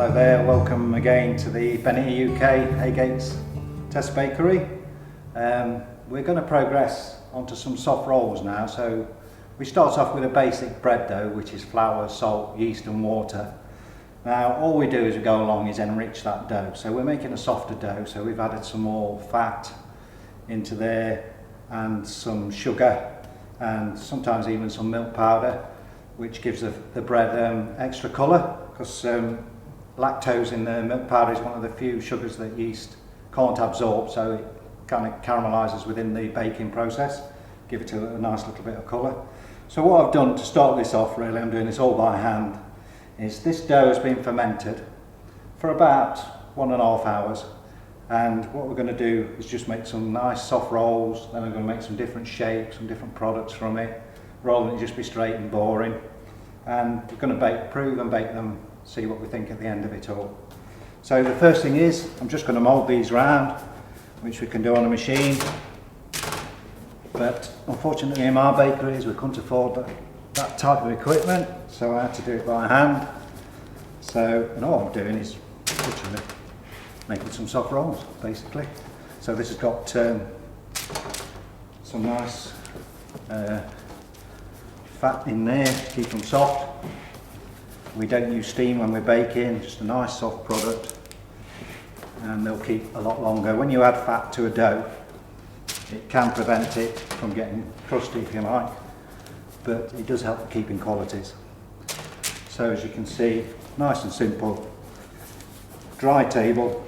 Hello there, welcome again to the Benny UK Haygates Test Bakery. We're going to progress onto some soft rolls now. So we start off with a basic bread dough, which is flour, salt, yeast and water. Now all we do as we go along is enrich that dough. So we're making a softer dough, so we've added some more fat into there and some sugar and sometimes even some milk powder, which gives the bread extra colour, because lactose in the milk powder is one of the few sugars that yeast can't absorb, so it kind of caramelises within the baking process, give it a nice little bit of colour. So what I've done to start this off, really, I'm doing this all by hand, is this dough has been fermented for about 1.5 hours, and what we're going to do is just make some nice soft rolls. Then I'm going to make some different shapes, some different products from it, rather than just be straight and boring. And we're going to prove and bake them, see what we think at the end of it all. So the first thing is, I'm just going to mould these round, which we can do on a machine. But unfortunately in our bakeries we couldn't afford that type of equipment, so I had to do it by hand. So, and all I'm doing is literally making some soft rolls, basically. So this has got some nice fat in there to keep them soft. We don't use steam when we're baking, just a nice soft product, and they'll keep a lot longer. When you add fat to a dough, it can prevent it from getting crusty, if you like, but it does help with keeping qualities. So as you can see, nice and simple, dry table.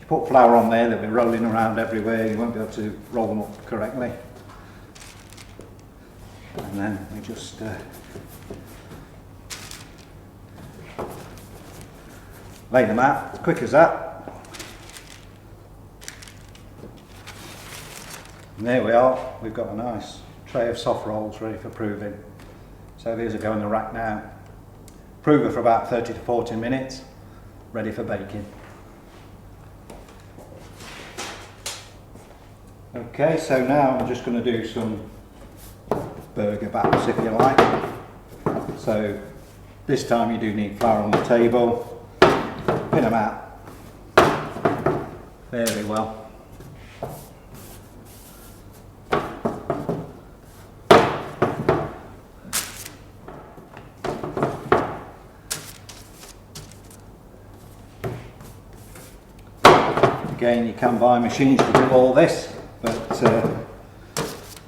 You put flour on there, they'll be rolling around everywhere, you won't be able to roll them up correctly. And then we just lay them out, as quick as that. And there we are, we've got a nice tray of soft rolls ready for proving. So these will go in the rack now. Prove it for about 30 to 40 minutes, ready for baking. Okay, so now I'm just going to do some burger baps, if you like. So this time you do need flour on the table, pin them out very well. Again, you can buy machines to do all this, but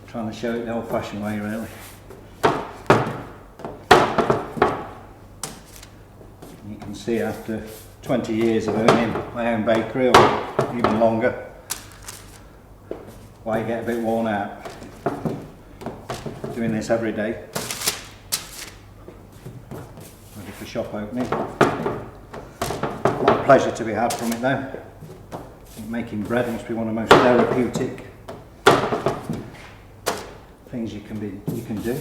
trying to show it the old-fashioned way, really. You can see after 20 years of owning my own bakery, or even longer, why you get a bit worn out doing this every day. Ready for shop opening. A lot of pleasure to be had from it though. Making bread must be one of the most therapeutic things you can do.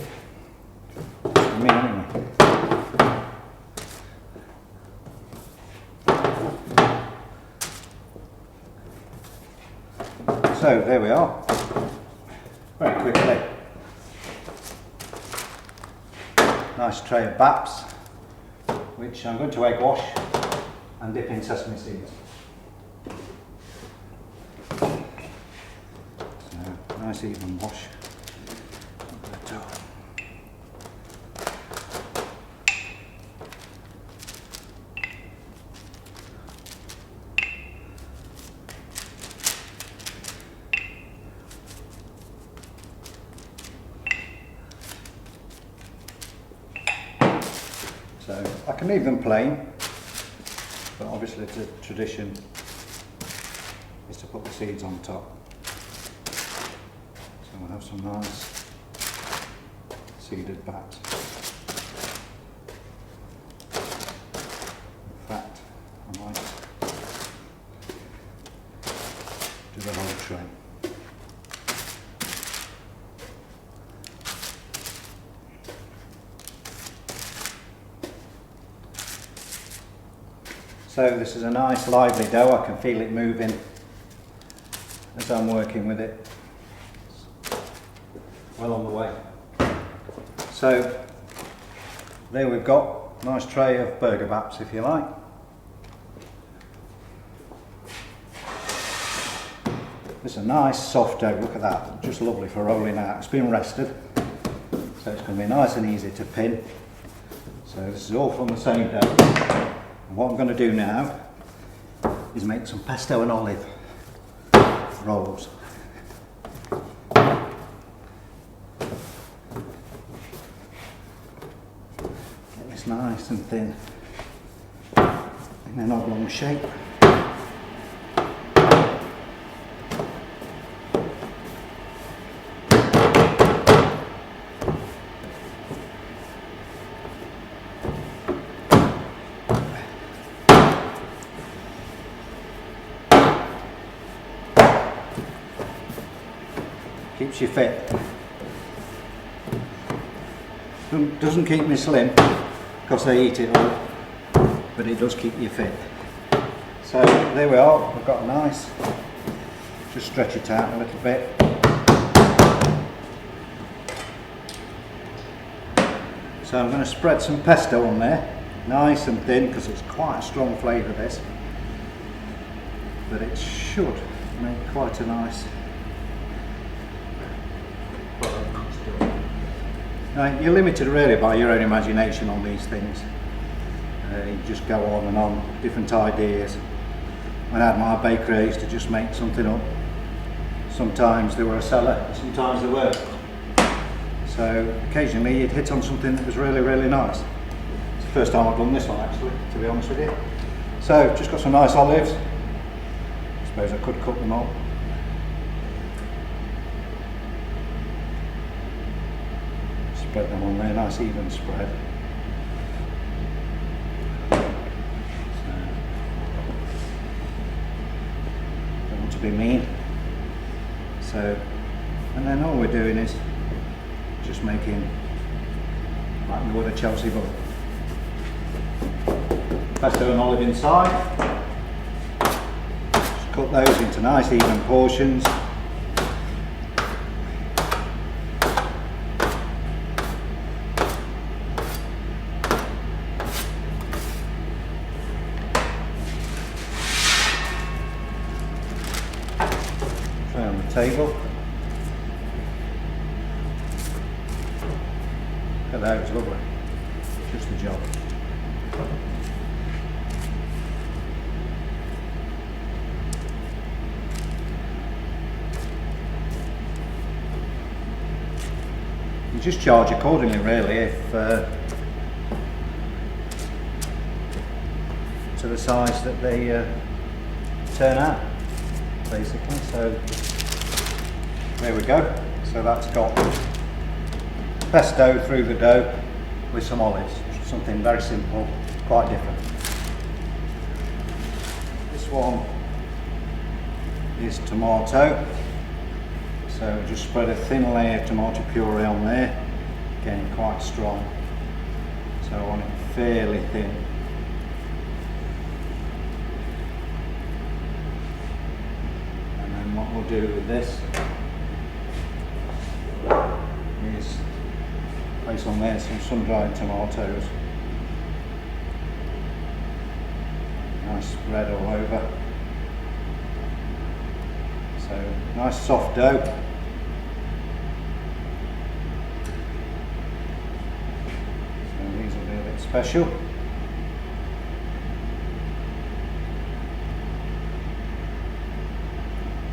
For me anyway. So there we are. Very quickly. Nice tray of baps, which I'm going to egg wash and dip in sesame seeds. Nice even wash. So I can leave them plain, but obviously the tradition is to put the seeds on top. So we'll have some nice seeded baps. In fact, I might do the whole tray. So this is a nice lively dough, I can feel it moving as I'm working with it. Well on the way. So there we've got a nice tray of burger baps, if you like. It's a nice soft dough, look at that, just lovely for rolling out. It's been rested, so it's going to be nice and easy to pin. So this is all from the same dough. And what I'm going to do now is make some pesto and olive rolls. Get this nice and thin in an oblong shape. Keeps you fit. Doesn't keep me slim because I eat it all, but it does keep you fit. So there we are, we've got a nice, just stretch it out a little bit. So I'm going to spread some pesto on there, nice and thin, because it's quite a strong flavour this, but it should make quite a nice. You're limited really by your own imagination on these things. You just go on and on, different ideas. When I had my bakery, I used to just make something up. Sometimes they were a seller, sometimes they weren't. So occasionally you'd hit on something that was really, really nice. It's the first time I've done this one actually, to be honest with you. So just got some nice olives. I suppose I could cut them up. Spread them on there, nice even spread. Don't want to be mean. So, and then all we're doing is just making like we would a Chelsea bun. Pesto and olive inside. Just cut those into nice even portions. On the table. Look at those, lovely. Just the job. You just charge accordingly, really, if to the size that they turn out, basically. So there we go. So that's got pesto through the dough with some olives. Something very simple, quite different. This one is tomato. So just spread a thin layer of tomato puree on there. Again, quite strong. So I want it fairly thin. And then what we'll do with this is place on there some sun-dried tomatoes. Nice spread all over. So nice soft dough. So these will be a bit special.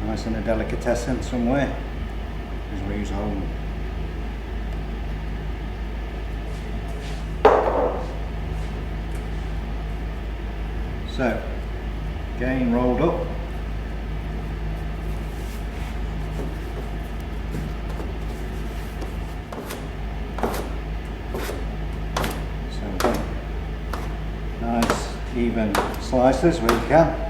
Nice in a delicatessen somewhere, because we use home. So, again rolled up. So, nice even slices where you can.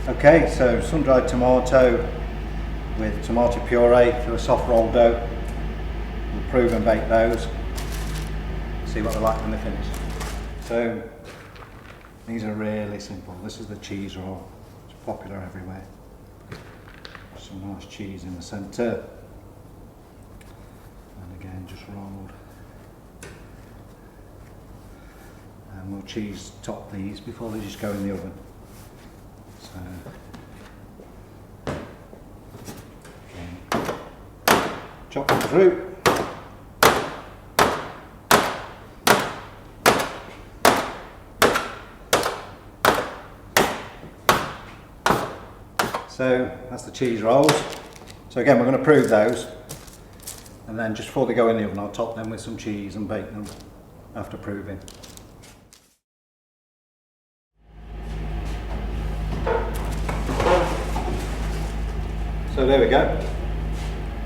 Okay, so sun-dried tomato with tomato puree for a soft roll dough. We'll prove and bake those. See what they're like when they're finished. So these are really simple. This is the cheese roll. It's popular everywhere. Some nice cheese in the centre. And again, just rolled. And we'll cheese top these before they just go in the oven. So, again, chop them through. So that's the cheese rolls. So again, we're going to prove those, and then just before they go in the oven, I'll top them with some cheese and bake them after proving. So there we go,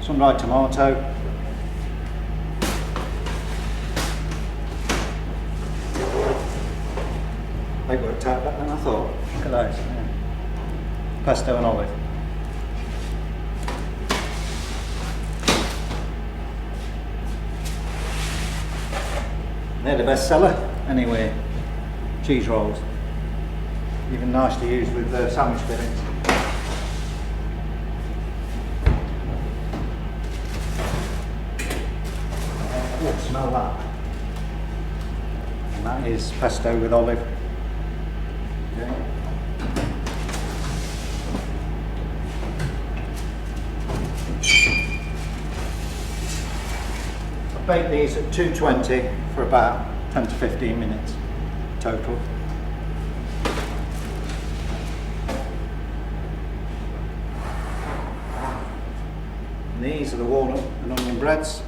sun-dried tomato. They worked out better than I thought. Look at those. Yeah. Pesto and olive. They're the best seller anyway. Cheese rolls. Even nice to use with sandwich fillings. Oh, smell that. And that is pesto with olive. Okay. Bake these at 220 for about 10 to 15 minutes total. And these are the walnut and onion breads.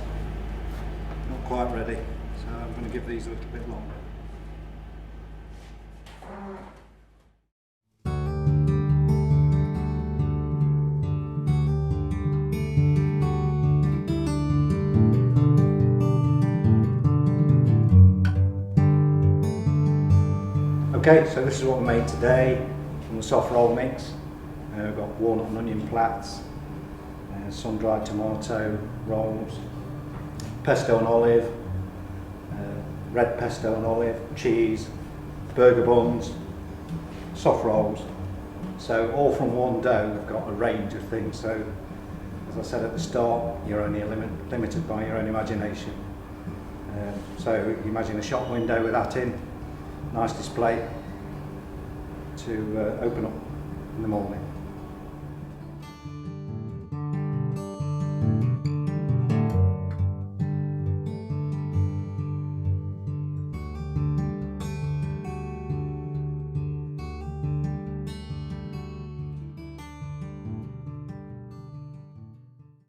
Not quite ready, so I'm going to give these a little bit longer. Okay, so this is what we made today from the soft roll mix. We've got walnut and onion plats, sun-dried tomato rolls, pesto and olive, red pesto and olive, cheese, burger buns, soft rolls. So all from one dough, we've got a range of things. So as I said at the start, you're only limited by your own imagination. So you imagine a shop window with that in. Nice display to open up in the morning.